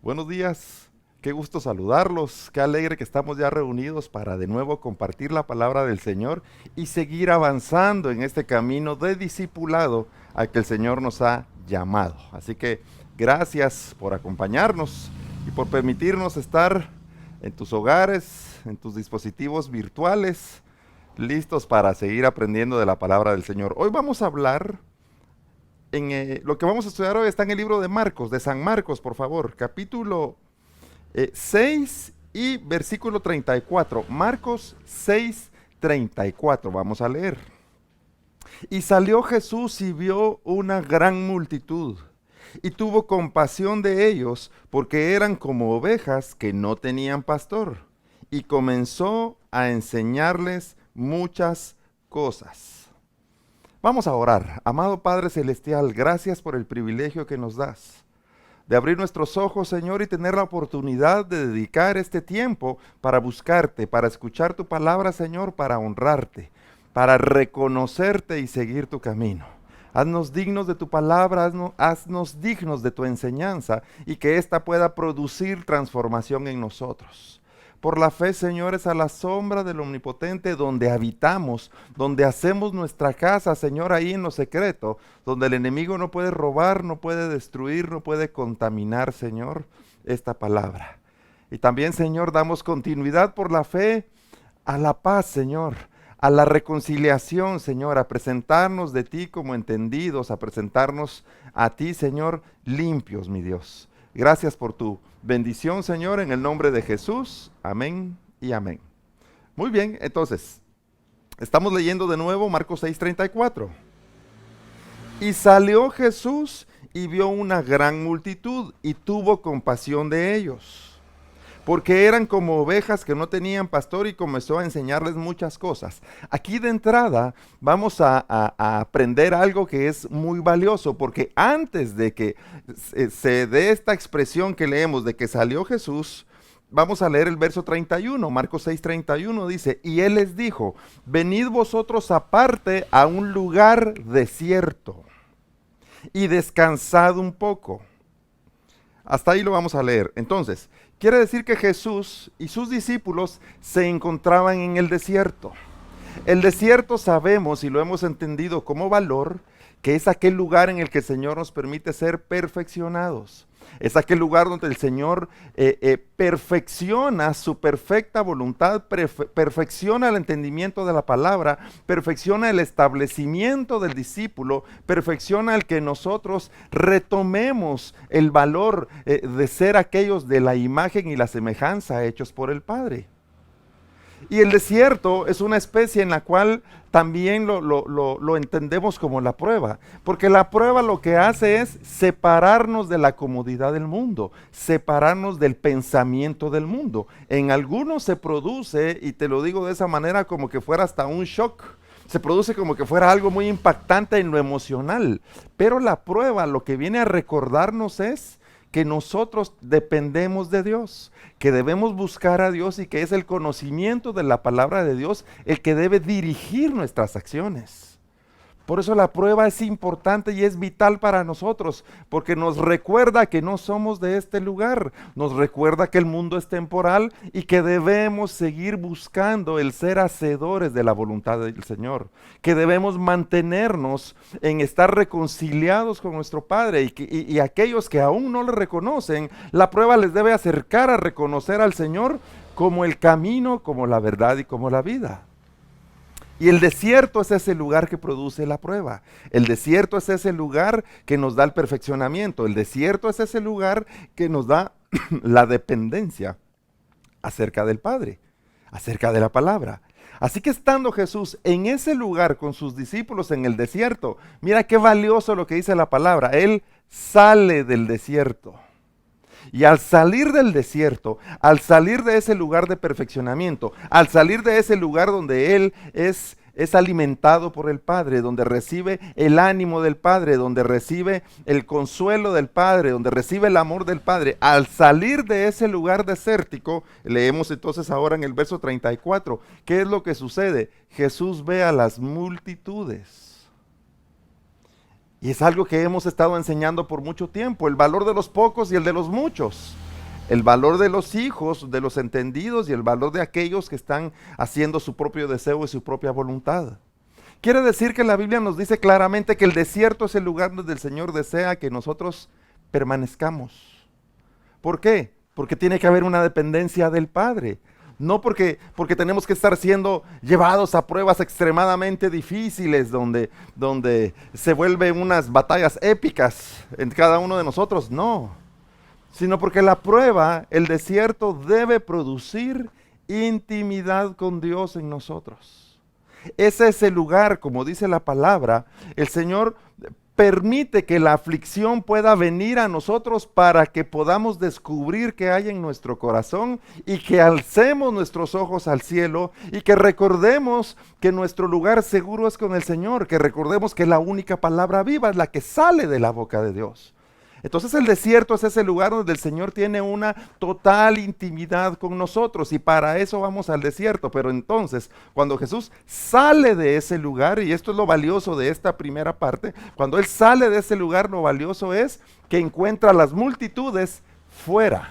Buenos días, qué gusto saludarlos, qué alegre que estamos ya reunidos para de nuevo compartir la palabra del Señor y seguir avanzando en este camino de discipulado al que el Señor nos ha llamado. Así que gracias por acompañarnos y por permitirnos estar en tus hogares, en tus dispositivos virtuales, listos para seguir aprendiendo de la palabra del Señor. Hoy vamos a hablar lo que vamos a estudiar hoy está en el libro de Marcos, de San Marcos, por favor, capítulo 6 y versículo 34. Marcos 6, 34, vamos a leer. Y salió Jesús y vio una gran multitud, y tuvo compasión de ellos, porque eran como ovejas que no tenían pastor, y comenzó a enseñarles muchas cosas. Vamos a orar. Amado Padre Celestial, gracias por el privilegio que nos das de abrir nuestros ojos, Señor, y tener la oportunidad de dedicar este tiempo para buscarte, para escuchar tu palabra, Señor, para honrarte, para reconocerte y seguir tu camino. Haznos dignos de tu palabra, haznos dignos de tu enseñanza y que ésta pueda producir transformación en nosotros. Por la fe, Señor, es a la sombra del Omnipotente donde habitamos, donde hacemos nuestra casa, Señor, ahí en lo secreto, donde el enemigo no puede robar, no puede destruir, no puede contaminar, Señor, esta palabra. Y también, Señor, damos continuidad por la fe a la paz, Señor, a la reconciliación, Señor, a presentarnos de ti como entendidos, a presentarnos a ti, Señor, limpios, mi Dios. Gracias por tu bendición, Señor, en el nombre de Jesús. Amén y amén. Muy bien, entonces, estamos leyendo de nuevo Marcos 6:34. Y salió Jesús y vio una gran multitud y tuvo compasión de ellos, porque eran como ovejas que no tenían pastor, y comenzó a enseñarles muchas cosas. Aquí de entrada vamos a aprender algo que es muy valioso, porque antes de que se dé esta expresión que leemos de que salió Jesús, vamos a leer el verso 31, Marcos 6:31 dice, y él les dijo, venid vosotros aparte a un lugar desierto y descansad un poco. Hasta ahí lo vamos a leer. Entonces, quiere decir que Jesús y sus discípulos se encontraban en el desierto. El desierto sabemos y lo hemos entendido como valor, que es aquel lugar en el que el Señor nos permite ser perfeccionados. Es aquel lugar donde el Señor perfecciona su perfecta voluntad, perfecciona el entendimiento de la palabra, perfecciona el establecimiento del discípulo, perfecciona el que nosotros retomemos el valor de ser aquellos de la imagen y la semejanza hechos por el Padre. Y el desierto es una especie en la cual también lo entendemos como la prueba, porque la prueba lo que hace es separarnos de la comodidad del mundo, separarnos del pensamiento del mundo. En algunos se produce, y te lo digo de esa manera, como que fuera hasta un shock, se produce como que fuera algo muy impactante en lo emocional, pero la prueba lo que viene a recordarnos es que nosotros dependemos de Dios, que debemos buscar a Dios y que es el conocimiento de la palabra de Dios el que debe dirigir nuestras acciones. Por eso la prueba es importante y es vital para nosotros, porque nos recuerda que no somos de este lugar, nos recuerda que el mundo es temporal y que debemos seguir buscando el ser hacedores de la voluntad del Señor, que debemos mantenernos en estar reconciliados con nuestro Padre y aquellos que aún no le reconocen, la prueba les debe acercar a reconocer al Señor como el camino, como la verdad y como la vida. Y el desierto es ese lugar que produce la prueba. El desierto es ese lugar que nos da el perfeccionamiento. El desierto es ese lugar que nos da la dependencia acerca del Padre, acerca de la palabra. Así que estando Jesús en ese lugar con sus discípulos en el desierto, mira qué valioso lo que dice la palabra. Él sale del desierto. Y al salir del desierto, al salir de ese lugar de perfeccionamiento, al salir de ese lugar donde Él es alimentado por el Padre, donde recibe el ánimo del Padre, donde recibe el consuelo del Padre, donde recibe el amor del Padre, al salir de ese lugar desértico, leemos entonces ahora en el verso 34, ¿qué es lo que sucede? Jesús ve a las multitudes. Y es algo que hemos estado enseñando por mucho tiempo, el valor de los pocos y el de los muchos. El valor de los hijos, de los entendidos y el valor de aquellos que están haciendo su propio deseo y su propia voluntad. Quiere decir que la Biblia nos dice claramente que el desierto es el lugar donde el Señor desea que nosotros permanezcamos. ¿Por qué? Porque tiene que haber una dependencia del Padre. No porque tenemos que estar siendo llevados a pruebas extremadamente difíciles donde se vuelven unas batallas épicas en cada uno de nosotros. No, sino porque la prueba, el desierto debe producir intimidad con Dios en nosotros. Ese es el lugar, como dice la palabra, el Señor permite que la aflicción pueda venir a nosotros para que podamos descubrir qué hay en nuestro corazón y que alcemos nuestros ojos al cielo y que recordemos que nuestro lugar seguro es con el Señor, que recordemos que la única palabra viva es la que sale de la boca de Dios. Entonces el desierto es ese lugar donde el Señor tiene una total intimidad con nosotros y para eso vamos al desierto. Pero entonces, cuando Jesús sale de ese lugar, y esto es lo valioso de esta primera parte, cuando Él sale de ese lugar, lo valioso es que encuentra a las multitudes fuera.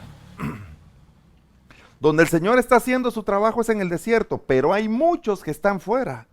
Donde el Señor está haciendo su trabajo es en el desierto, pero hay muchos que están fuera,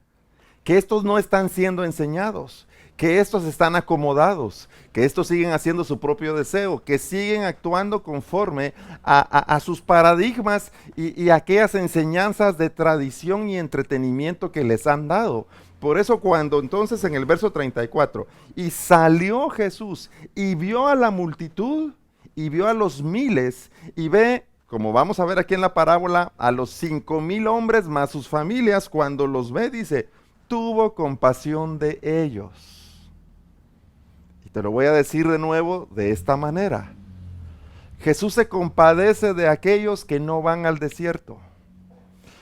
que estos no están siendo enseñados, que estos están acomodados, que estos siguen haciendo su propio deseo, que siguen actuando conforme a sus paradigmas y aquellas enseñanzas de tradición y entretenimiento que les han dado. Por eso cuando entonces en el verso 34, y salió Jesús y vio a la multitud y vio a los miles y ve, como vamos a ver aquí en la parábola, a los 5,000 hombres más sus familias, cuando los ve dice, tuvo compasión de ellos. Te lo voy a decir de nuevo de esta manera. Jesús se compadece de aquellos que no van al desierto.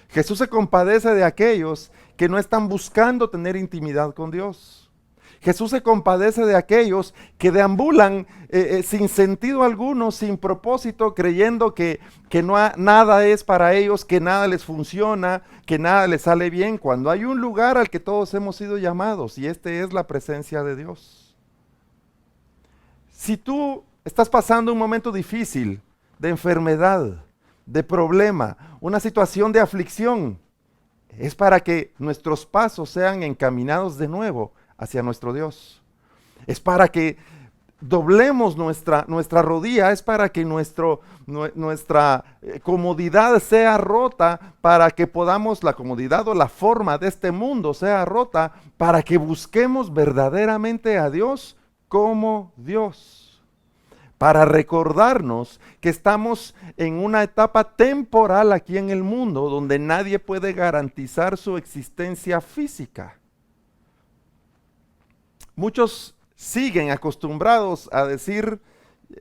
Jesús se compadece de aquellos que no están buscando tener intimidad con Dios. Jesús se compadece de aquellos que deambulan sin sentido alguno, sin propósito, creyendo que nada es para ellos, que nada les funciona, que nada les sale bien, cuando hay un lugar al que todos hemos sido llamados y este es la presencia de Dios. Si tú estás pasando un momento difícil, de enfermedad, de problema, una situación de aflicción, es para que nuestros pasos sean encaminados de nuevo hacia nuestro Dios. Es para que doblemos nuestra rodilla, es para que nuestra comodidad sea rota, para que podamos, la comodidad o la forma de este mundo sea rota, para que busquemos verdaderamente a Dios como Dios, para recordarnos que estamos en una etapa temporal aquí en el mundo donde nadie puede garantizar su existencia física. Muchos siguen acostumbrados a decir,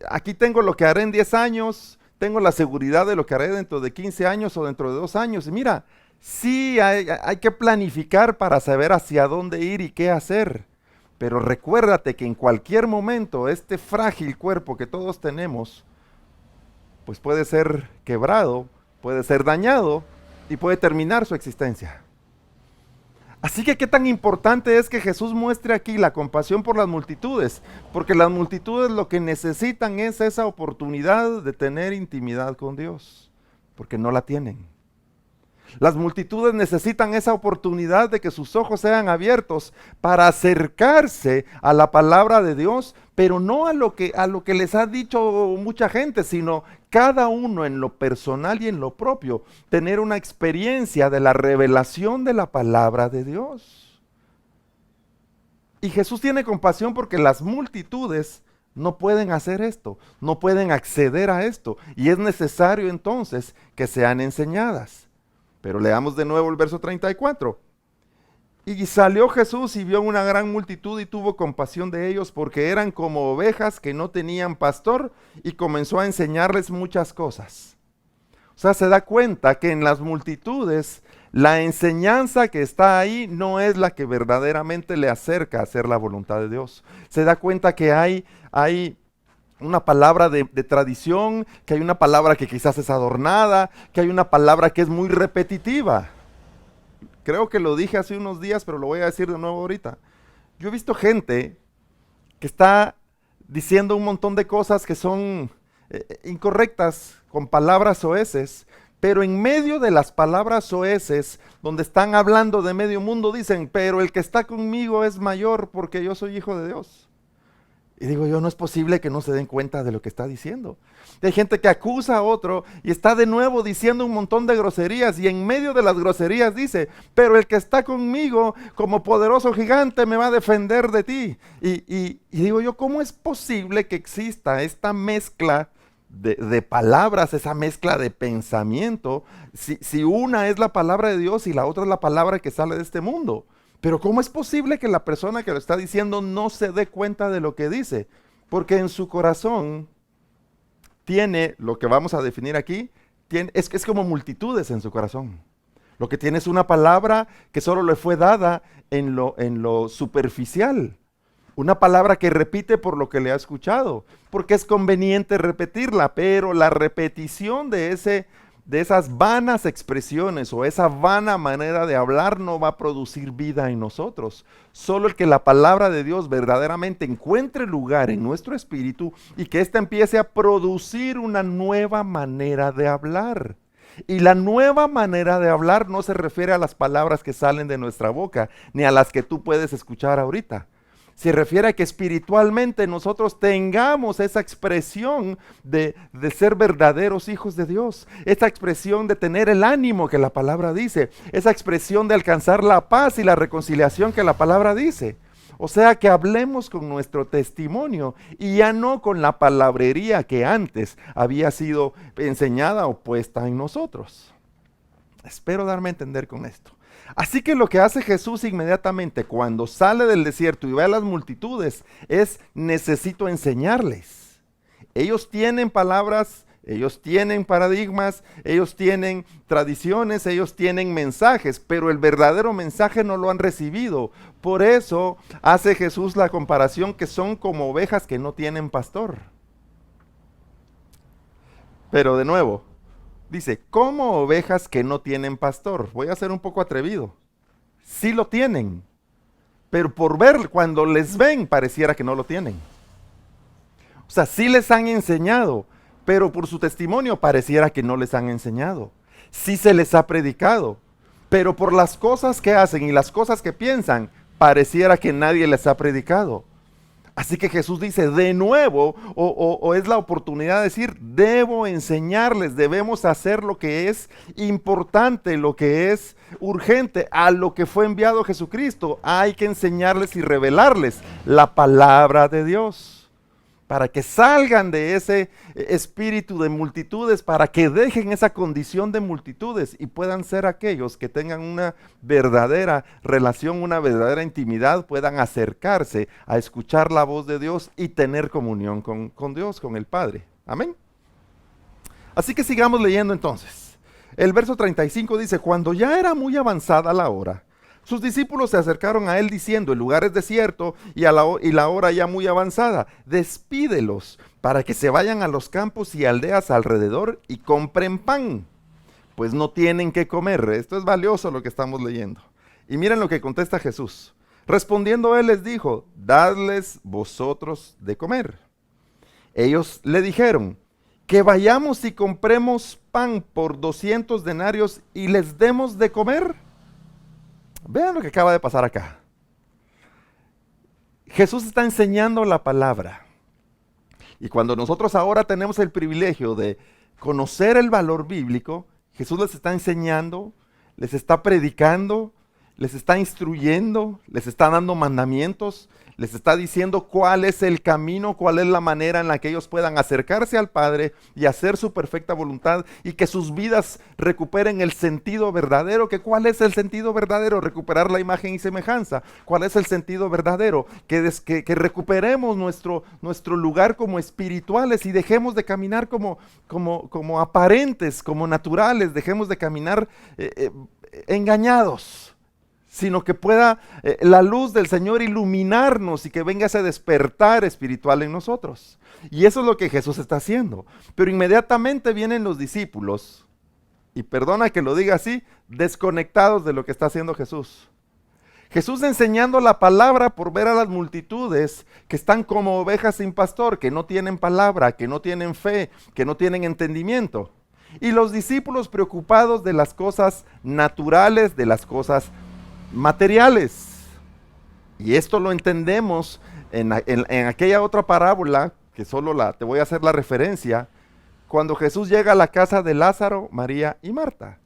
aquí tengo lo que haré en 10 años, tengo la seguridad de lo que haré dentro de 15 años o dentro de 2 años. Y mira, sí hay que planificar para saber hacia dónde ir y qué hacer. Pero recuérdate que en cualquier momento este frágil cuerpo que todos tenemos, pues puede ser quebrado, puede ser dañado y puede terminar su existencia. Así que qué tan importante es que Jesús muestre aquí la compasión por las multitudes, porque las multitudes lo que necesitan es esa oportunidad de tener intimidad con Dios, porque no la tienen. Las multitudes necesitan esa oportunidad de que sus ojos sean abiertos para acercarse a la palabra de Dios, pero no a lo que les ha dicho mucha gente, sino cada uno en lo personal y en lo propio, tener una experiencia de la revelación de la palabra de Dios. Y Jesús tiene compasión porque las multitudes no pueden hacer esto, no pueden acceder a esto, y es necesario entonces que sean enseñadas. Pero leamos de nuevo el verso 34. Y salió Jesús y vio una gran multitud y tuvo compasión de ellos porque eran como ovejas que no tenían pastor y comenzó a enseñarles muchas cosas. O sea, se da cuenta que en las multitudes la enseñanza que está ahí no es la que verdaderamente le acerca a hacer la voluntad de Dios. Se da cuenta que hay una palabra de tradición, que hay una palabra que quizás es adornada, que hay una palabra que es muy repetitiva. Creo que lo dije hace unos días, pero lo voy a decir de nuevo ahorita. Yo he visto gente que está diciendo un montón de cosas que son incorrectas, con palabras soeces, pero en medio de las palabras soeces, donde están hablando de medio mundo, dicen, pero el que está conmigo es mayor porque yo soy hijo de Dios. Y digo yo, no es posible que no se den cuenta de lo que está diciendo. Hay gente que acusa a otro y está de nuevo diciendo un montón de groserías y en medio de las groserías dice, pero el que está conmigo como poderoso gigante me va a defender de ti. Y digo yo, ¿cómo es posible que exista esta mezcla de palabras, esa mezcla de pensamiento, si una es la palabra de Dios y la otra es la palabra que sale de este mundo? Pero ¿cómo es posible que la persona que lo está diciendo no se dé cuenta de lo que dice? Porque en su corazón tiene, lo que vamos a definir aquí, es como multitudes en su corazón. Lo que tiene es una palabra que solo le fue dada en lo superficial. Una palabra que repite por lo que le ha escuchado, porque es conveniente repetirla, pero la repetición de esas vanas expresiones o esa vana manera de hablar no va a producir vida en nosotros. Solo el que la palabra de Dios verdaderamente encuentre lugar en nuestro espíritu y que ésta empiece a producir una nueva manera de hablar. Y la nueva manera de hablar no se refiere a las palabras que salen de nuestra boca, ni a las que tú puedes escuchar ahorita. Se refiere a que espiritualmente nosotros tengamos esa expresión de ser verdaderos hijos de Dios, esa expresión de tener el ánimo que la palabra dice, esa expresión de alcanzar la paz y la reconciliación que la palabra dice. O sea, que hablemos con nuestro testimonio y ya no con la palabrería que antes había sido enseñada o puesta en nosotros. Espero darme a entender con esto. Así que lo que hace Jesús inmediatamente cuando sale del desierto y ve a las multitudes es: necesito enseñarles. Ellos tienen palabras, ellos tienen paradigmas, ellos tienen tradiciones, ellos tienen mensajes, pero el verdadero mensaje no lo han recibido. Por eso hace Jesús la comparación que son como ovejas que no tienen pastor. Pero de nuevo, dice, como ovejas que no tienen pastor. Voy a ser un poco atrevido. Sí lo tienen, pero por ver, cuando les ven, pareciera que no lo tienen. O sea, sí les han enseñado, pero por su testimonio pareciera que no les han enseñado. Sí se les ha predicado, pero por las cosas que hacen y las cosas que piensan, pareciera que nadie les ha predicado. Así que Jesús dice de nuevo, o es la oportunidad de decir, debo enseñarles, debemos hacer lo que es importante, lo que es urgente, a lo que fue enviado Jesucristo. Hay que enseñarles y revelarles la palabra de Dios, para que salgan de ese espíritu de multitudes, para que dejen esa condición de multitudes y puedan ser aquellos que tengan una verdadera relación, una verdadera intimidad, puedan acercarse a escuchar la voz de Dios y tener comunión con Dios, con el Padre. Amén. Así que sigamos leyendo entonces. El verso 35 dice, cuando ya era muy avanzada la hora, sus discípulos se acercaron a él diciendo, el lugar es desierto y la hora ya muy avanzada. Despídelos para que se vayan a los campos y aldeas alrededor y compren pan, pues no tienen que comer. Esto es valioso lo que estamos leyendo. Y miren lo que contesta Jesús. Respondiendo él les dijo, dadles vosotros de comer. Ellos le dijeron, que vayamos y compremos pan por 200 denarios y les demos de comer. Vean lo que acaba de pasar acá. Jesús está enseñando la palabra. Y cuando nosotros ahora tenemos el privilegio de conocer el valor bíblico, Jesús les está enseñando, les está predicando, les está instruyendo, les está dando mandamientos, les está diciendo cuál es el camino, cuál es la manera en la que ellos puedan acercarse al Padre y hacer su perfecta voluntad y que sus vidas recuperen el sentido verdadero. ¿Cuál es el sentido verdadero? Recuperar la imagen y semejanza. ¿Cuál es el sentido verdadero? Que recuperemos nuestro lugar como espirituales y dejemos de caminar como aparentes, como naturales, dejemos de caminar engañados, sino que pueda la luz del Señor iluminarnos y que venga ese despertar espiritual en nosotros. Y eso es lo que Jesús está haciendo. Pero inmediatamente vienen los discípulos, y perdona que lo diga así, desconectados de lo que está haciendo Jesús. Jesús enseñando la palabra por ver a las multitudes que están como ovejas sin pastor, que no tienen palabra, que no tienen fe, que no tienen entendimiento. Y los discípulos preocupados de las cosas naturales, de las cosas materiales. Y esto lo entendemos en aquella otra parábola, que solo te voy a hacer la referencia, cuando Jesús llega a la casa de Lázaro, María y Marta.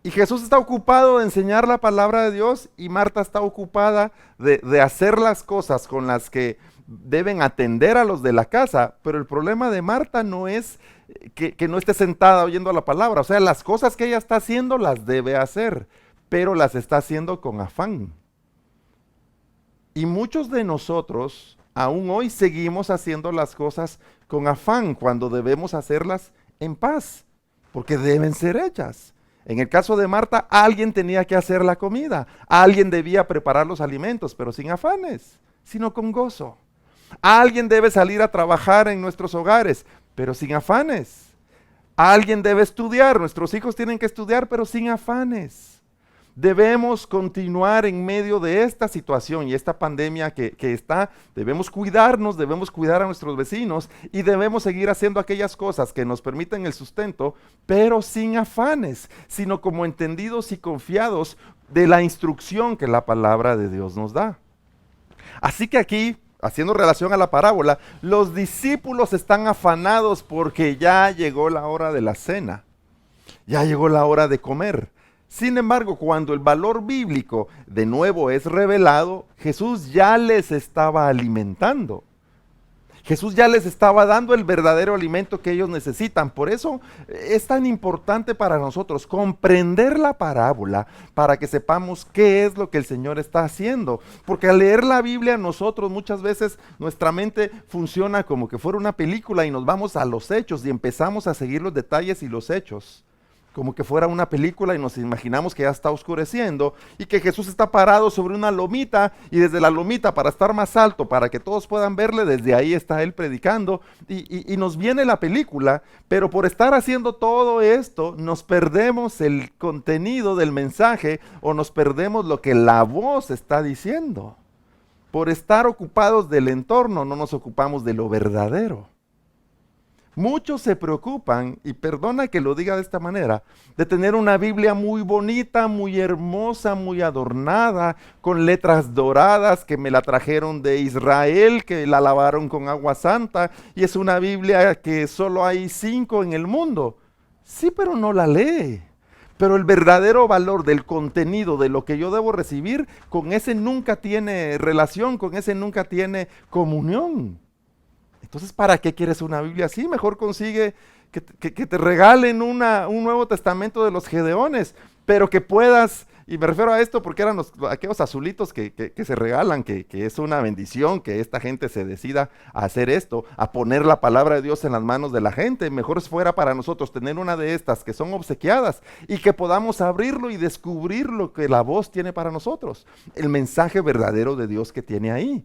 Y Jesús está ocupado de enseñar la palabra de Dios y Marta está ocupada de hacer las cosas con las que deben atender a los de la casa. Pero el problema de Marta no es que no esté sentada oyendo la palabra. O sea, las cosas que ella está haciendo las debe hacer, pero las está haciendo con afán. Y muchos de nosotros aún hoy seguimos haciendo las cosas con afán cuando debemos hacerlas en paz, porque deben ser hechas. En el caso de Marta, alguien tenía que hacer la comida, alguien debía preparar los alimentos, pero sin afanes, sino con gozo. Alguien debe salir a trabajar en nuestros hogares, pero sin afanes. Alguien debe estudiar, nuestros hijos tienen que estudiar, pero sin afanes. Debemos continuar en medio de esta situación y esta pandemia que está. Debemos cuidarnos, debemos cuidar a nuestros vecinos y debemos seguir haciendo aquellas cosas que nos permiten el sustento, pero sin afanes, sino como entendidos y confiados de la instrucción que la palabra de Dios nos da. Así que aquí, haciendo relación a la parábola, los discípulos están afanados porque ya llegó la hora de la cena, ya llegó la hora de comer. Sin embargo, cuando el valor bíblico de nuevo es revelado, Jesús ya les estaba alimentando. Jesús ya les estaba dando el verdadero alimento que ellos necesitan. Por eso es tan importante para nosotros comprender la parábola para que sepamos qué es lo que el Señor está haciendo. Porque al leer la Biblia nosotros muchas veces nuestra mente funciona como que fuera una película y nos vamos a los hechos y empezamos a seguir los detalles y los hechos. Como que fuera una película y nos imaginamos que ya está oscureciendo y que Jesús está parado sobre una lomita y desde la lomita para estar más alto, para que todos puedan verle, desde ahí está Él predicando y nos viene la película, pero por estar haciendo todo esto nos perdemos el contenido del mensaje o nos perdemos lo que la voz está diciendo. Por estar ocupados del entorno no nos ocupamos de lo verdadero. Muchos se preocupan, y perdona que lo diga de esta manera, de tener una Biblia muy bonita, muy hermosa, muy adornada, con letras doradas que me la trajeron de Israel, que la lavaron con agua santa, y es una Biblia que solo hay 5 en el mundo. Sí, pero no la lee. Pero el verdadero valor del contenido de lo que yo debo recibir, con ese nunca tiene relación, con ese nunca tiene comunión. Entonces, ¿para qué quieres una Biblia así? Mejor consigue que te regalen un Nuevo Testamento de los Gedeones, pero que puedas, y me refiero a esto porque eran aquellos azulitos que se regalan, que es una bendición que esta gente se decida a hacer esto, a poner la palabra de Dios en las manos de la gente. Mejor fuera para nosotros tener una de estas que son obsequiadas y que podamos abrirlo y descubrir lo que la voz tiene para nosotros, el mensaje verdadero de Dios que tiene ahí.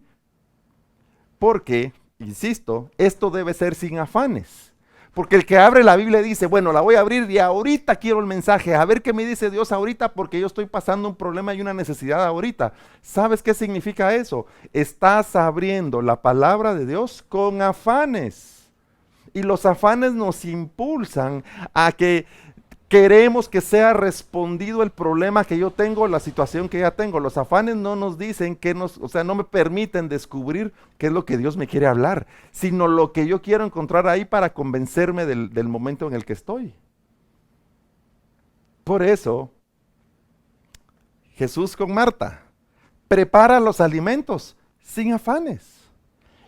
Porque insisto, esto debe ser sin afanes. Porque el que abre la Biblia dice, bueno, la voy a abrir y ahorita quiero el mensaje, a ver qué me dice Dios ahorita porque yo estoy pasando un problema y una necesidad ahorita. ¿Sabes qué significa eso? Estás abriendo la palabra de Dios con afanes. Y los afanes nos impulsan a que queremos que sea respondido el problema que yo tengo, la situación que ya tengo. Los afanes no nos dicen no me permiten descubrir qué es lo que Dios me quiere hablar, sino lo que yo quiero encontrar ahí para convencerme del momento en el que estoy. Por eso, Jesús con Marta prepara los alimentos sin afanes.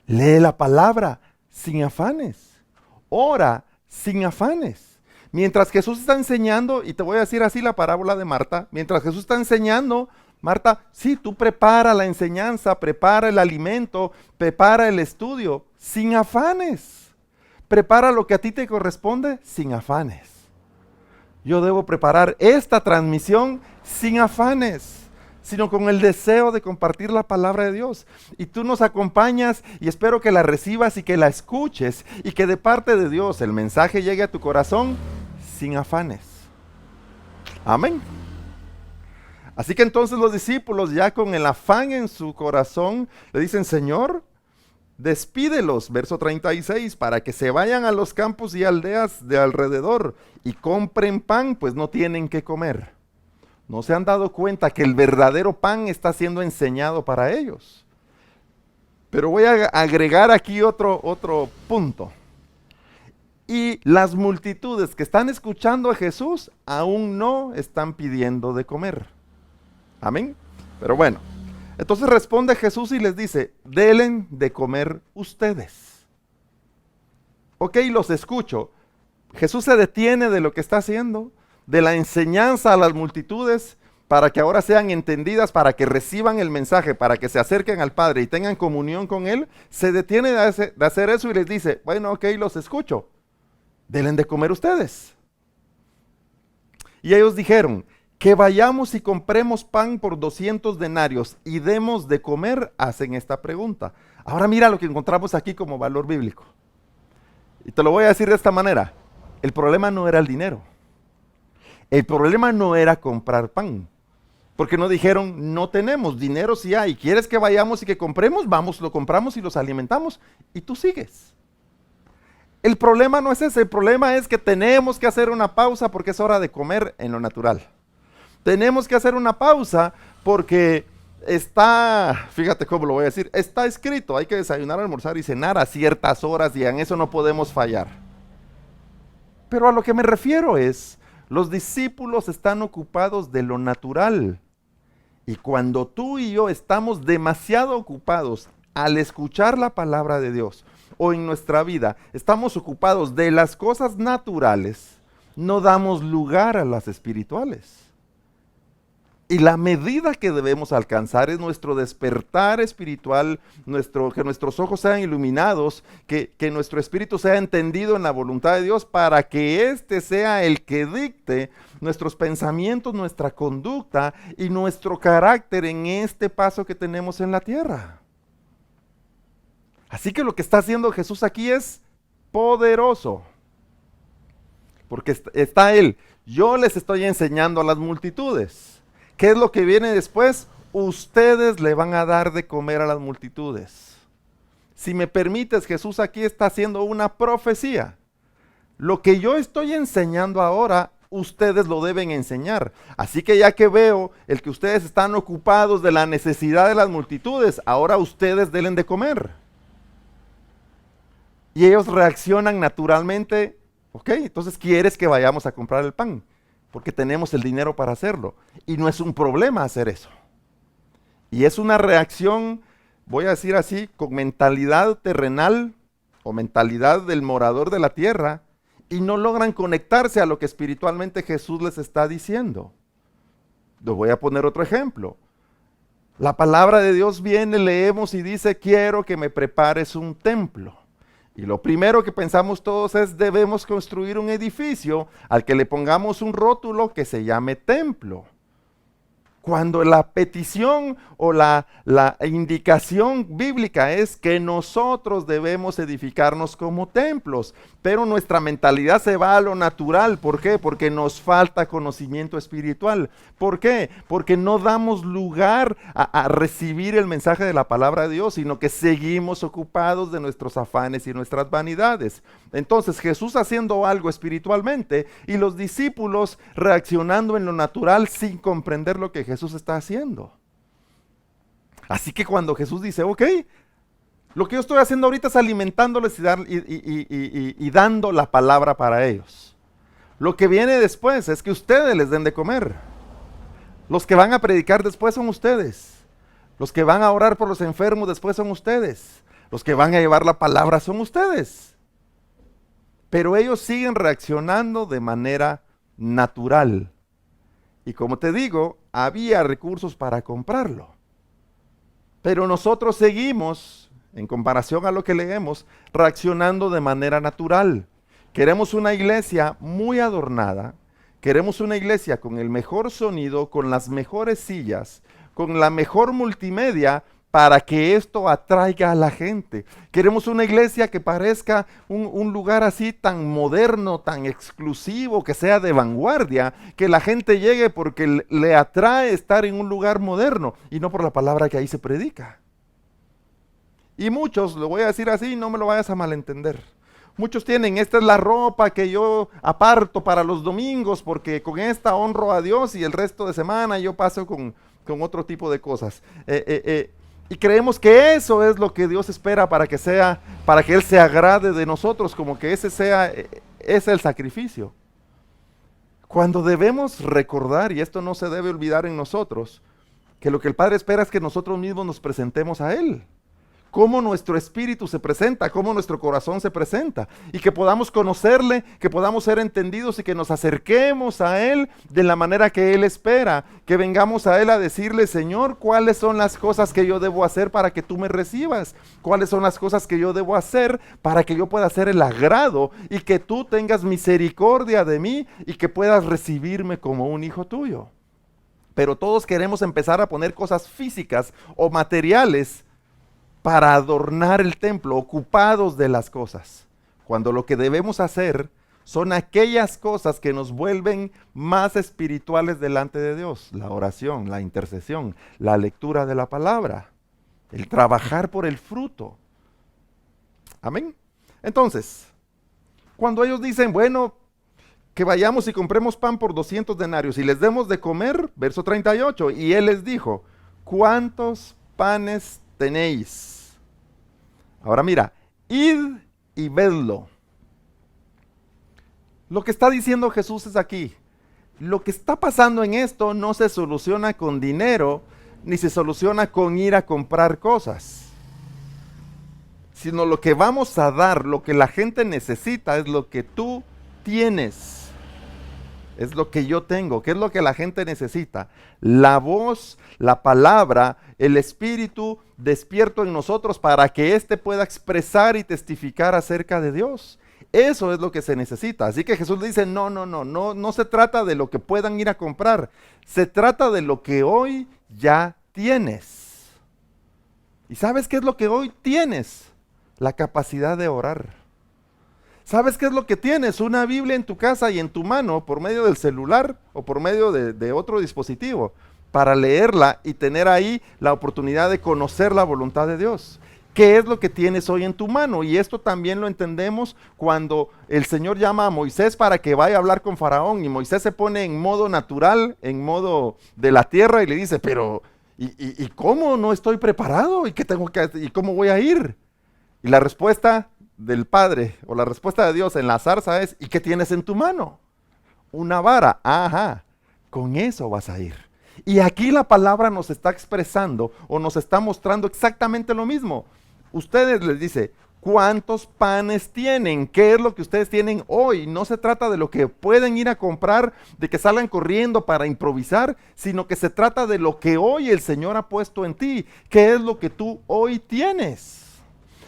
Lee la palabra sin afanes. Ora sin afanes. Mientras Jesús está enseñando, y te voy a decir así la parábola de Marta, mientras Jesús está enseñando, Marta, sí, tú prepara la enseñanza, prepara el alimento, prepara el estudio, sin afanes. Prepara lo que a ti te corresponde, sin afanes. Yo debo preparar esta transmisión sin afanes, sino con el deseo de compartir la palabra de Dios. Y tú nos acompañas y espero que la recibas y que la escuches y que de parte de Dios el mensaje llegue a tu corazón sin afanes. Amén. Así que entonces los discípulos, ya con el afán en su corazón, le dicen, Señor, despídelos, verso 36, para que se vayan a los campos y aldeas de alrededor y compren pan, pues no tienen que comer. ¿No se han dado cuenta que el verdadero pan está siendo enseñado para ellos? Pero voy a agregar aquí otro punto. Y las multitudes que están escuchando a Jesús aún no están pidiendo de comer. Amén. Pero bueno, entonces responde Jesús y les dice, denle de comer ustedes. Ok, los escucho. Jesús se detiene de lo que está haciendo, de la enseñanza a las multitudes, para que ahora sean entendidas, para que reciban el mensaje, para que se acerquen al Padre y tengan comunión con Él. Se detiene de hacer eso y les dice, bueno, ok, los escucho. Denle de comer ustedes. Y ellos dijeron, que vayamos y compremos pan por 200 denarios y demos de comer, hacen esta pregunta. Ahora mira lo que encontramos aquí como valor bíblico. Y te lo voy a decir de esta manera. El problema no era el dinero. El problema no era comprar pan. Porque no dijeron, no tenemos dinero, si hay. ¿Quieres que vayamos y que compremos? Vamos, lo compramos y los alimentamos. Y tú sigues. El problema no es ese. El problema es que tenemos que hacer una pausa porque es hora de comer en lo natural. Tenemos que hacer una pausa porque está, fíjate cómo lo voy a decir, está escrito, hay que desayunar, almorzar y cenar a ciertas horas y en eso no podemos fallar. Pero a lo que me refiero es, los discípulos están ocupados de lo natural. Y cuando tú y yo estamos demasiado ocupados al escuchar la palabra de Dios o en nuestra vida, estamos ocupados de las cosas naturales, no damos lugar a las espirituales. Y la medida que debemos alcanzar es nuestro despertar espiritual, que nuestros ojos sean iluminados, que nuestro espíritu sea entendido en la voluntad de Dios para que éste sea el que dicte nuestros pensamientos, nuestra conducta y nuestro carácter en este paso que tenemos en la tierra. Así que lo que está haciendo Jesús aquí es poderoso. Porque está Él. Yo les estoy enseñando a las multitudes. ¿Qué es lo que viene después? Ustedes le van a dar de comer a las multitudes. Si me permites, Jesús aquí está haciendo una profecía. Lo que yo estoy enseñando ahora, ustedes lo deben enseñar. Así que ya que veo el que ustedes están ocupados de la necesidad de las multitudes, ahora ustedes denle de comer. Y ellos reaccionan naturalmente, ok, entonces quieres que vayamos a comprar el pan, porque tenemos el dinero para hacerlo. Y no es un problema hacer eso. Y es una reacción, voy a decir así, con mentalidad terrenal o mentalidad del morador de la tierra, y no logran conectarse a lo que espiritualmente Jesús les está diciendo. Les voy a poner otro ejemplo. La palabra de Dios viene, leemos y dice, quiero que me prepares un templo. Y lo primero que pensamos todos es, debemos construir un edificio al que le pongamos un rótulo que se llame templo. Cuando la petición o la indicación bíblica es que nosotros debemos edificarnos como templos, pero nuestra mentalidad se va a lo natural. ¿Por qué? Porque nos falta conocimiento espiritual. ¿Por qué? Porque no damos lugar a recibir el mensaje de la palabra de Dios, sino que seguimos ocupados de nuestros afanes y nuestras vanidades. Entonces Jesús haciendo algo espiritualmente y los discípulos reaccionando en lo natural sin comprender lo que Jesús está haciendo. Así que cuando Jesús dice, ok, lo que yo estoy haciendo ahorita es alimentándoles y dando la palabra para ellos. Lo que viene después es que ustedes les den de comer. Los que van a predicar después son ustedes. Los que van a orar por los enfermos después son ustedes. Los que van a llevar la palabra son ustedes. Pero ellos siguen reaccionando de manera natural. Y como te digo, había recursos para comprarlo. Pero nosotros seguimos, en comparación a lo que leemos, reaccionando de manera natural. Queremos una iglesia muy adornada, queremos una iglesia con el mejor sonido, con las mejores sillas, con la mejor multimedia, para que esto atraiga a la gente. Queremos una iglesia que parezca un lugar así tan moderno, tan exclusivo, que sea de vanguardia, que la gente llegue porque le atrae estar en un lugar moderno y no por la palabra que ahí se predica. Y muchos, lo voy a decir así, no me lo vayas a malentender. Muchos tienen, esta es la ropa que yo aparto para los domingos porque con esta honro a Dios y el resto de semana yo paso con otro tipo de cosas. Y creemos que eso es lo que Dios espera para que Él se agrade de nosotros, como que ese es el sacrificio. Cuando debemos recordar, y esto no se debe olvidar en nosotros, que lo que el Padre espera es que nosotros mismos nos presentemos a Él. Cómo nuestro espíritu se presenta, cómo nuestro corazón se presenta, y que podamos conocerle, que podamos ser entendidos y que nos acerquemos a Él de la manera que Él espera, que vengamos a Él a decirle: Señor, ¿cuáles son las cosas que yo debo hacer para que tú me recibas? ¿Cuáles son las cosas que yo debo hacer para que yo pueda hacer el agrado y que tú tengas misericordia de mí y que puedas recibirme como un hijo tuyo? Pero todos queremos empezar a poner cosas físicas o materiales para adornar el templo, ocupados de las cosas, cuando lo que debemos hacer son aquellas cosas que nos vuelven más espirituales delante de Dios: la oración, la intercesión, la lectura de la palabra, el trabajar por el fruto. Amén. Entonces, cuando ellos dicen, bueno, que vayamos y compremos pan por 200 denarios y les demos de comer, verso 38, y Él les dijo: ¿cuántos panes tenéis? Ahora mira, id y vedlo. Lo que está diciendo Jesús es aquí: lo que está pasando en esto no se soluciona con dinero, ni se soluciona con ir a comprar cosas, sino lo que vamos a dar, lo que la gente necesita, es lo que tú tienes. Es lo que yo tengo. ¿Qué es lo que la gente necesita? La voz, la palabra, el Espíritu despierto en nosotros para que éste pueda expresar y testificar acerca de Dios. Eso es lo que se necesita. Así que Jesús le dice: no se trata de lo que puedan ir a comprar. Se trata de lo que hoy ya tienes. ¿Y sabes qué es lo que hoy tienes? La capacidad de orar. ¿Sabes qué es lo que tienes? Una Biblia en tu casa y en tu mano, por medio del celular o por medio de otro dispositivo, para leerla y tener ahí la oportunidad de conocer la voluntad de Dios. ¿Qué es lo que tienes hoy en tu mano? Y esto también lo entendemos cuando el Señor llama a Moisés para que vaya a hablar con Faraón, y Moisés se pone en modo natural, en modo de la tierra, y le dice: pero ¿y cómo no estoy preparado? ¿Y qué tengo que hacer? ¿Y cómo voy a ir? Y la respuesta del Padre, o la respuesta de Dios en la zarza es: ¿y qué tienes en tu mano? Una vara. Ajá, con eso vas a ir. Y aquí la palabra nos está expresando o nos está mostrando exactamente lo mismo. Ustedes, les dice, ¿cuántos panes tienen? ¿Qué es lo que ustedes tienen hoy? No se trata de lo que pueden ir a comprar, de que salgan corriendo para improvisar, sino que se trata de lo que hoy el Señor ha puesto en ti. ¿Qué es lo que tú hoy tienes?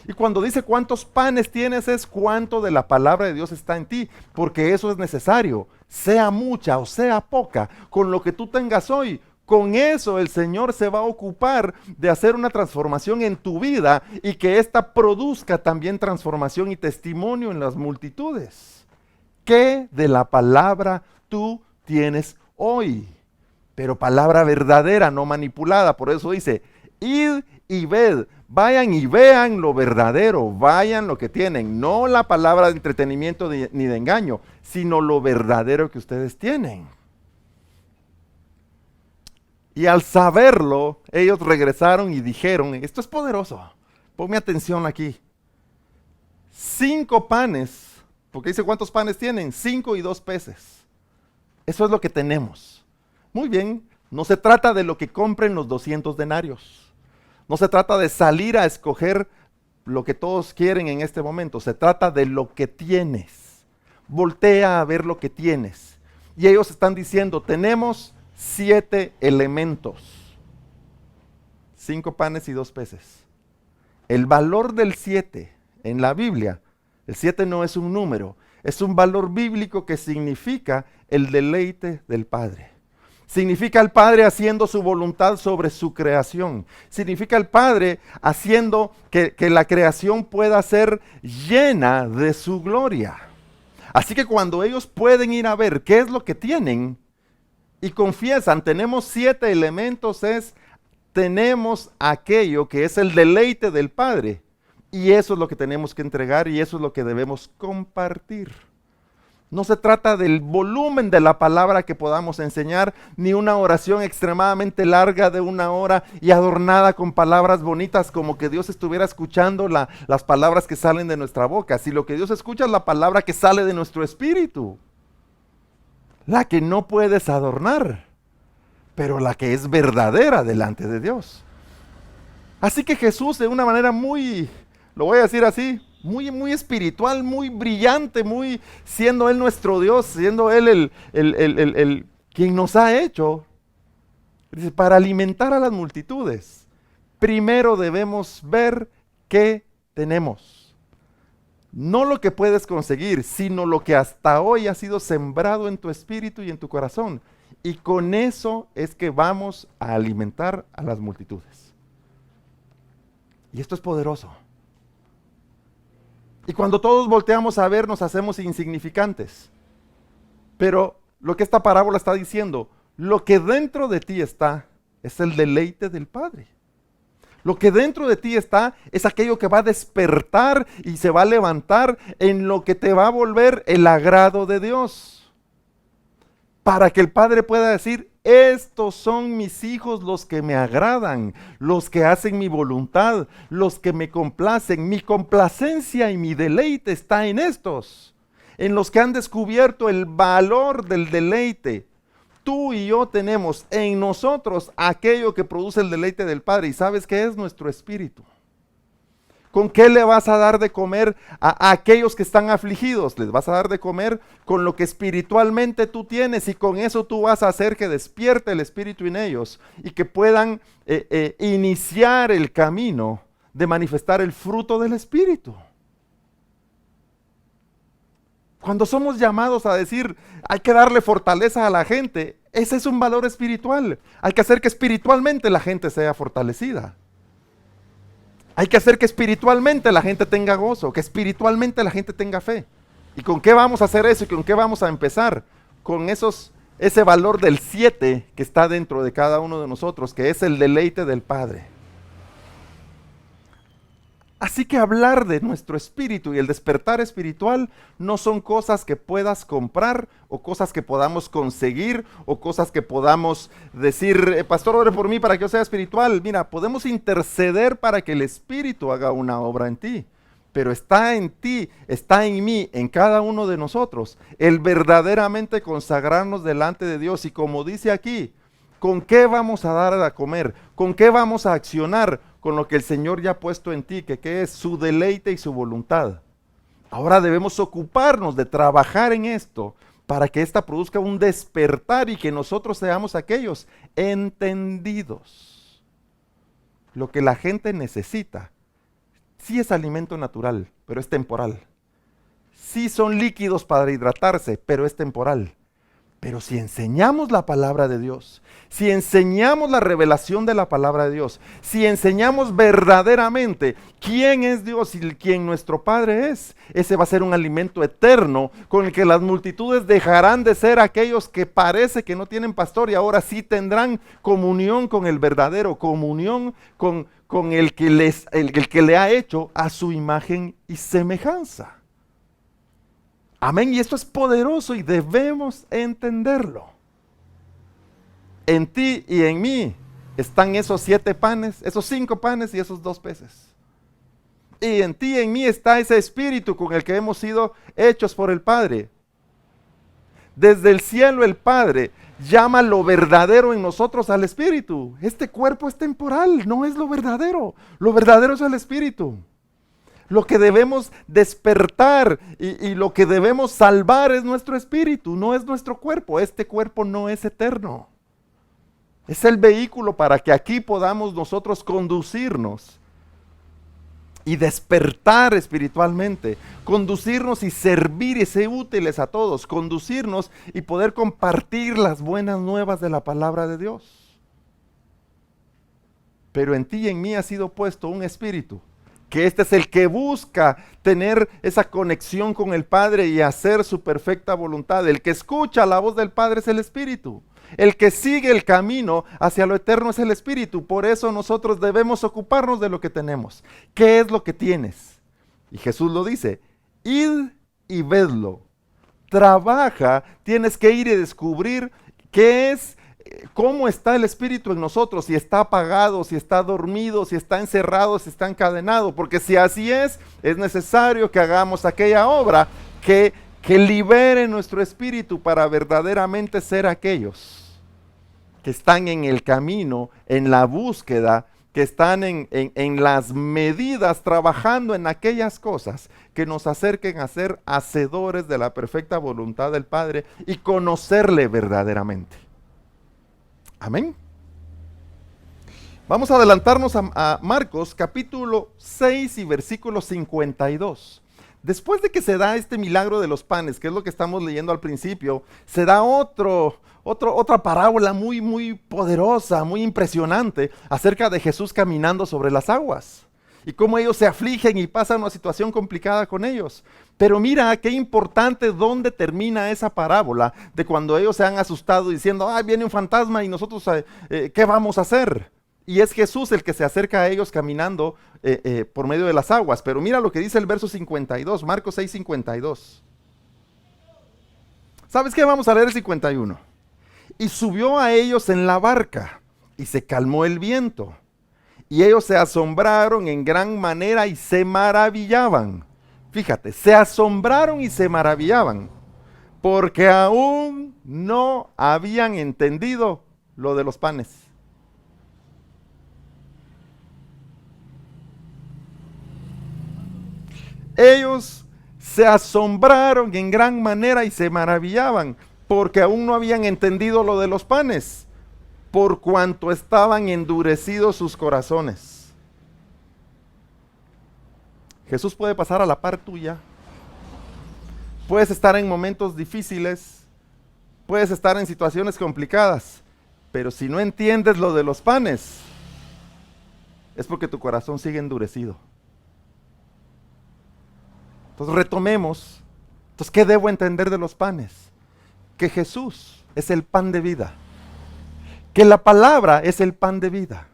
Y cuando dice cuántos panes tienes, es cuánto de la palabra de Dios está en ti, porque eso es necesario, sea mucha o sea poca, con lo que tú tengas hoy, con eso el Señor se va a ocupar de hacer una transformación en tu vida y que ésta produzca también transformación y testimonio en las multitudes. ¿Qué de la palabra tú tienes hoy? Pero palabra verdadera, no manipulada. Por eso dice: id y ved. Vayan y vean lo verdadero, vayan lo que tienen, no la palabra de entretenimiento ni de engaño, sino lo verdadero que ustedes tienen. Y al saberlo, ellos regresaron y dijeron: esto es poderoso, ponme atención aquí. 5 panes, porque dice ¿cuántos panes tienen? 5 y 2 peces. Eso es lo que tenemos. Muy bien, no se trata de lo que compren los 200 denarios. No se trata de salir a escoger lo que todos quieren en este momento. Se trata de lo que tienes. Voltea a ver lo que tienes. Y ellos están diciendo: tenemos 7 elementos. 5 panes y 2 peces. El valor del 7 en la Biblia, el 7 no es un número, es un valor bíblico que significa el deleite del Padre. Significa el Padre haciendo su voluntad sobre su creación. Significa el Padre haciendo que la creación pueda ser llena de su gloria. Así que cuando ellos pueden ir a ver qué es lo que tienen y confiesan, tenemos 7 elementos, tenemos aquello que es el deleite del Padre. Y eso es lo que tenemos que entregar y eso es lo que debemos compartir. No se trata del volumen de la palabra que podamos enseñar, ni una oración extremadamente larga de 1 hora y adornada con palabras bonitas como que Dios estuviera escuchando las palabras que salen de nuestra boca. Si lo que Dios escucha es la palabra que sale de nuestro espíritu, la que no puedes adornar, pero la que es verdadera delante de Dios. Así que Jesús, de una manera muy, lo voy a decir así, muy espiritual, muy brillante, siendo Él nuestro Dios, siendo Él el quien nos ha hecho, dice, para alimentar a las multitudes, primero debemos ver qué tenemos. No lo que puedes conseguir, sino lo que hasta hoy ha sido sembrado en tu espíritu y en tu corazón. Y con eso es que vamos a alimentar a las multitudes. Y esto es poderoso. Y cuando todos volteamos a ver, nos hacemos insignificantes. Pero lo que esta parábola está diciendo, lo que dentro de ti está, es el deleite del Padre. Lo que dentro de ti está, es aquello que va a despertar y se va a levantar en lo que te va a volver el agrado de Dios. Para que el Padre pueda decir, estos son mis hijos los que me agradan, los que hacen mi voluntad, los que me complacen. Mi complacencia y mi deleite está en estos, en los que han descubierto el valor del deleite. Tú y yo tenemos en nosotros aquello que produce el deleite del Padre. ¿Y sabes qué es? Nuestro espíritu. ¿Con qué le vas a dar de comer a aquellos que están afligidos? Les vas a dar de comer con lo que espiritualmente tú tienes, y con eso tú vas a hacer que despierte el espíritu en ellos y que puedan iniciar el camino de manifestar el fruto del espíritu. Cuando somos llamados a decir, hay que darle fortaleza a la gente, ese es un valor espiritual. Hay que hacer que espiritualmente la gente sea fortalecida. Hay que hacer que espiritualmente la gente tenga gozo, que espiritualmente la gente tenga fe. ¿Y con qué vamos a hacer eso? ¿Y con qué vamos a empezar? Con ese valor del 7 que está dentro de cada uno de nosotros, que es el deleite del Padre. Así que hablar de nuestro espíritu y el despertar espiritual no son cosas que puedas comprar o cosas que podamos conseguir o cosas que podamos decir, pastor, ore por mí para que yo sea espiritual. Mira, podemos interceder para que el Espíritu haga una obra en ti, pero está en ti, está en mí, en cada uno de nosotros, el verdaderamente consagrarnos delante de Dios. Y como dice aquí, ¿con qué vamos a dar a comer? ¿Con qué vamos a accionar? Con lo que el Señor ya ha puesto en ti, que es su deleite y su voluntad. Ahora debemos ocuparnos de trabajar en esto para que ésta produzca un despertar y que nosotros seamos aquellos entendidos. Lo que la gente necesita, sí es alimento natural, pero es temporal. Sí son líquidos para hidratarse, pero es temporal. Pero si enseñamos la palabra de Dios, si enseñamos la revelación de la palabra de Dios, si enseñamos verdaderamente quién es Dios y quién nuestro Padre es, ese va a ser un alimento eterno con el que las multitudes dejarán de ser aquellos que parece que no tienen pastor y ahora sí tendrán comunión con el verdadero, comunión con el que le ha hecho a su imagen y semejanza. Amén, y esto es poderoso y debemos entenderlo. En ti y en mí están esos 7 panes, esos 5 panes y esos 2 peces. Y en ti y en mí está ese espíritu con el que hemos sido hechos por el Padre. Desde el cielo el Padre llama lo verdadero en nosotros al espíritu. Este cuerpo es temporal, no es lo verdadero es el espíritu. Lo que debemos despertar y lo que debemos salvar es nuestro espíritu, no es nuestro cuerpo. Este cuerpo no es eterno. Es el vehículo para que aquí podamos nosotros conducirnos y despertar espiritualmente, conducirnos y servir y ser útiles a todos, conducirnos y poder compartir las buenas nuevas de la palabra de Dios. Pero en ti y en mí ha sido puesto un espíritu, que este es el que busca tener esa conexión con el Padre y hacer su perfecta voluntad. El que escucha la voz del Padre es el Espíritu. El que sigue el camino hacia lo eterno es el Espíritu. Por eso nosotros debemos ocuparnos de lo que tenemos. ¿Qué es lo que tienes? Y Jesús lo dice, id y vedlo. Trabaja, tienes que ir y descubrir qué es, cómo está el Espíritu en nosotros, si está apagado, si está dormido, si está encerrado, si está encadenado. Porque si así es necesario que hagamos aquella obra que libere nuestro espíritu para verdaderamente ser aquellos que están en el camino, en la búsqueda, que están en las medidas, trabajando en aquellas cosas que nos acerquen a ser hacedores de la perfecta voluntad del Padre y conocerle verdaderamente. Amén. Vamos a adelantarnos a Marcos capítulo 6 y versículo 52. Después de que se da este milagro de los panes, que es lo que estamos leyendo al principio, se da otra parábola muy poderosa, muy impresionante, acerca de Jesús caminando sobre las aguas y cómo ellos se afligen y pasan una situación complicada con ellos. Pero mira qué importante dónde termina esa parábola de cuando ellos se han asustado diciendo, viene un fantasma y nosotros, ¿qué vamos a hacer? Y es Jesús el que se acerca a ellos caminando por medio de las aguas. Pero mira lo que dice el verso 52, Marcos 6, 52. ¿Sabes qué? Vamos a leer el 51. Y subió a ellos en la barca, y se calmó el viento. Y ellos se asombraron en gran manera y se maravillaban. Fíjate, se asombraron y se maravillaban, porque aún no habían entendido lo de los panes. Ellos se asombraron en gran manera y se maravillaban, porque aún no habían entendido lo de los panes, por cuanto estaban endurecidos sus corazones. Jesús puede pasar a la par tuya. Puedes estar en momentos difíciles, puedes estar en situaciones complicadas, pero si no entiendes lo de los panes, es porque tu corazón sigue endurecido. Entonces retomemos. Entonces, ¿qué debo entender de los panes? Que Jesús es el pan de vida. Que la palabra es el pan de vida,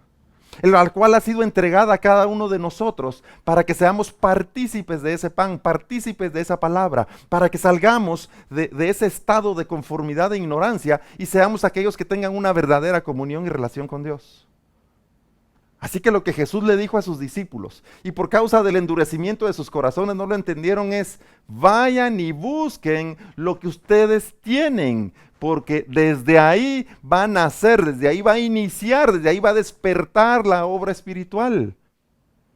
al cual ha sido entregada a cada uno de nosotros para que seamos partícipes de ese pan, partícipes de esa palabra, para que salgamos de ese estado de conformidad e ignorancia y seamos aquellos que tengan una verdadera comunión y relación con Dios. Así que lo que Jesús le dijo a sus discípulos, y por causa del endurecimiento de sus corazones no lo entendieron, es: vayan y busquen lo que ustedes tienen, porque desde ahí van a hacer, desde ahí va a iniciar, desde ahí va a despertar la obra espiritual.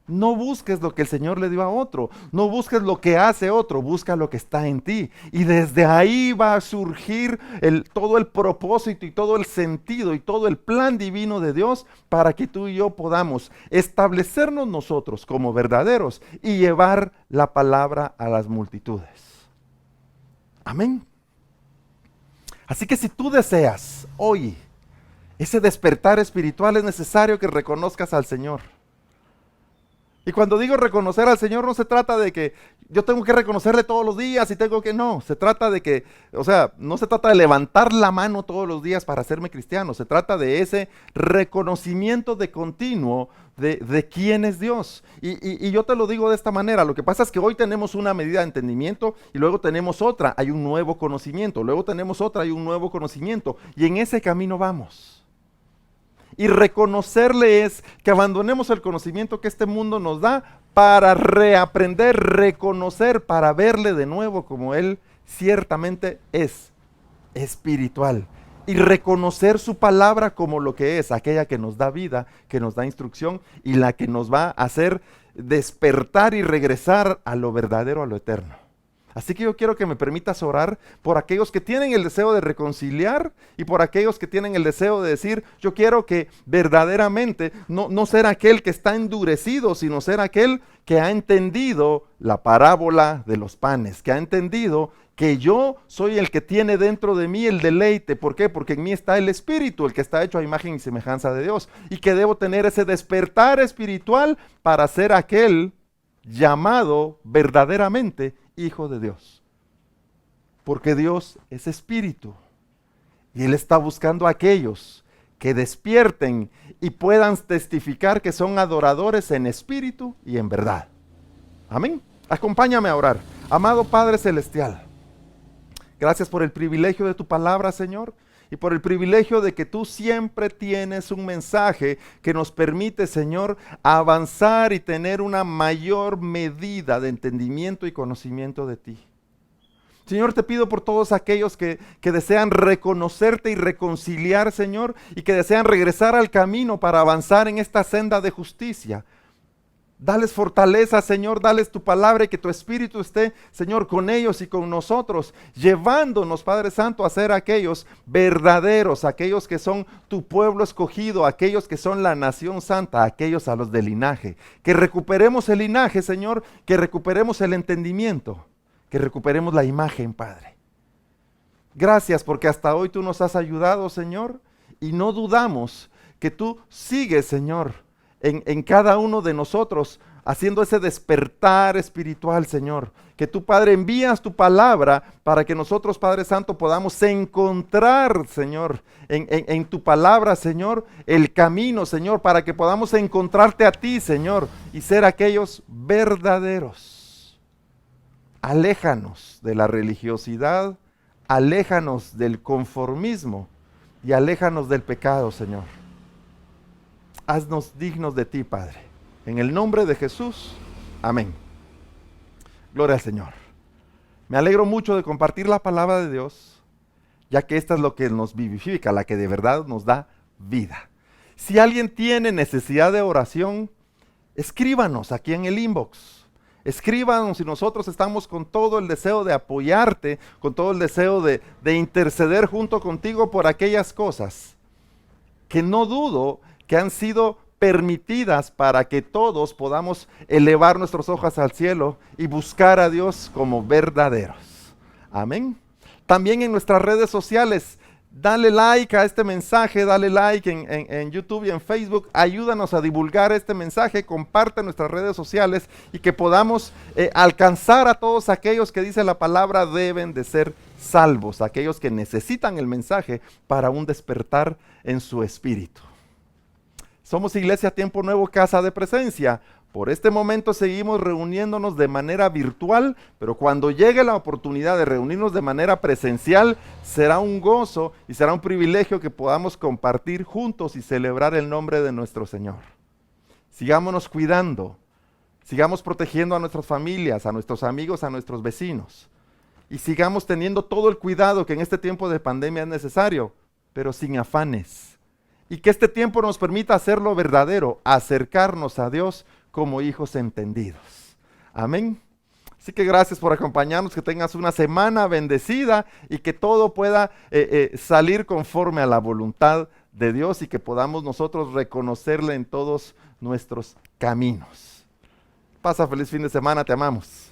No busques lo que el Señor le dio a otro, no busques lo que hace otro, busca lo que está en ti. Y desde ahí va a surgir todo el propósito y todo el sentido y todo el plan divino de Dios para que tú y yo podamos establecernos nosotros como verdaderos y llevar la palabra a las multitudes. Amén. Así que si tú deseas hoy ese despertar espiritual, es necesario que reconozcas al Señor. Y cuando digo reconocer al Señor, no se trata de que yo tengo que reconocerle todos los días y tengo que, no, se trata de que, no se trata de levantar la mano todos los días para hacerme cristiano, se trata de ese reconocimiento de continuo de quién es Dios. Y yo te lo digo de esta manera, lo que pasa es que hoy tenemos una medida de entendimiento y luego tenemos otra, hay un nuevo conocimiento, luego tenemos otra, hay un nuevo conocimiento, y en ese camino vamos. Y reconocerle es que abandonemos el conocimiento que este mundo nos da para reaprender, reconocer, para verle de nuevo como Él ciertamente es, espiritual. Y reconocer su palabra como lo que es, aquella que nos da vida, que nos da instrucción y la que nos va a hacer despertar y regresar a lo verdadero, a lo eterno. Así que yo quiero que me permitas orar por aquellos que tienen el deseo de reconciliar y por aquellos que tienen el deseo de decir, yo quiero que verdaderamente no ser aquel que está endurecido, sino ser aquel que ha entendido la parábola de los panes, que ha entendido que yo soy el que tiene dentro de mí el deleite. ¿Por qué? Porque en mí está el Espíritu, el que está hecho a imagen y semejanza de Dios, y que debo tener ese despertar espiritual para ser aquel llamado verdaderamente hijo de Dios. Porque Dios es espíritu y Él está buscando a aquellos que despierten y puedan testificar que son adoradores en espíritu y en verdad. Amén. Acompáñame a orar. Amado Padre Celestial, gracias por el privilegio de tu palabra, Señor, y por el privilegio de que tú siempre tienes un mensaje que nos permite, Señor, avanzar y tener una mayor medida de entendimiento y conocimiento de ti. Señor, te pido por todos aquellos que desean reconocerte y reconciliar, Señor, y que desean regresar al camino para avanzar en esta senda de justicia. Dales fortaleza, Señor, dales tu palabra y que tu Espíritu esté, Señor, con ellos y con nosotros, llevándonos, Padre Santo, a ser aquellos verdaderos, aquellos que son tu pueblo escogido, aquellos que son la nación santa, aquellos a los del linaje. Que recuperemos el linaje, Señor, que recuperemos el entendimiento, que recuperemos la imagen, Padre. Gracias porque hasta hoy tú nos has ayudado, Señor, y no dudamos que tú sigues, Señor, en cada uno de nosotros, haciendo ese despertar espiritual, Señor. Que tú, Padre, envías tu palabra para que nosotros, Padre Santo, podamos encontrar, Señor, en tu palabra, Señor, el camino, Señor, para que podamos encontrarte a ti, Señor, y ser aquellos verdaderos. Aléjanos de la religiosidad, aléjanos del conformismo y aléjanos del pecado, Señor. Haznos dignos de ti, Padre. En el nombre de Jesús, amén. Gloria al Señor. Me alegro mucho de compartir la palabra de Dios, ya que esta es lo que nos vivifica, la que de verdad nos da vida. Si alguien tiene necesidad de oración, escríbanos aquí en el inbox. Escríbanos y nosotros estamos con todo el deseo de apoyarte, con todo el deseo de interceder junto contigo por aquellas cosas que no dudo que han sido permitidas para que todos podamos elevar nuestros ojos al cielo y buscar a Dios como verdaderos. Amén. También en nuestras redes sociales, dale like a este mensaje, dale like en YouTube y en Facebook. Ayúdanos a divulgar este mensaje, comparte nuestras redes sociales y que podamos alcanzar a todos aquellos que dice la palabra deben de ser salvos, aquellos que necesitan el mensaje para un despertar en su espíritu. Somos Iglesia Tiempo Nuevo, Casa de Presencia. Por este momento seguimos reuniéndonos de manera virtual, pero cuando llegue la oportunidad de reunirnos de manera presencial, será un gozo y será un privilegio que podamos compartir juntos y celebrar el nombre de nuestro Señor. Sigámonos cuidando, sigamos protegiendo a nuestras familias, a nuestros amigos, a nuestros vecinos. Y sigamos teniendo todo el cuidado que en este tiempo de pandemia es necesario, pero sin afanes. Y que este tiempo nos permita hacerlo verdadero, acercarnos a Dios como hijos entendidos. Amén. Así que gracias por acompañarnos, que tengas una semana bendecida y que todo pueda salir conforme a la voluntad de Dios y que podamos nosotros reconocerle en todos nuestros caminos. Pasa feliz fin de semana, te amamos.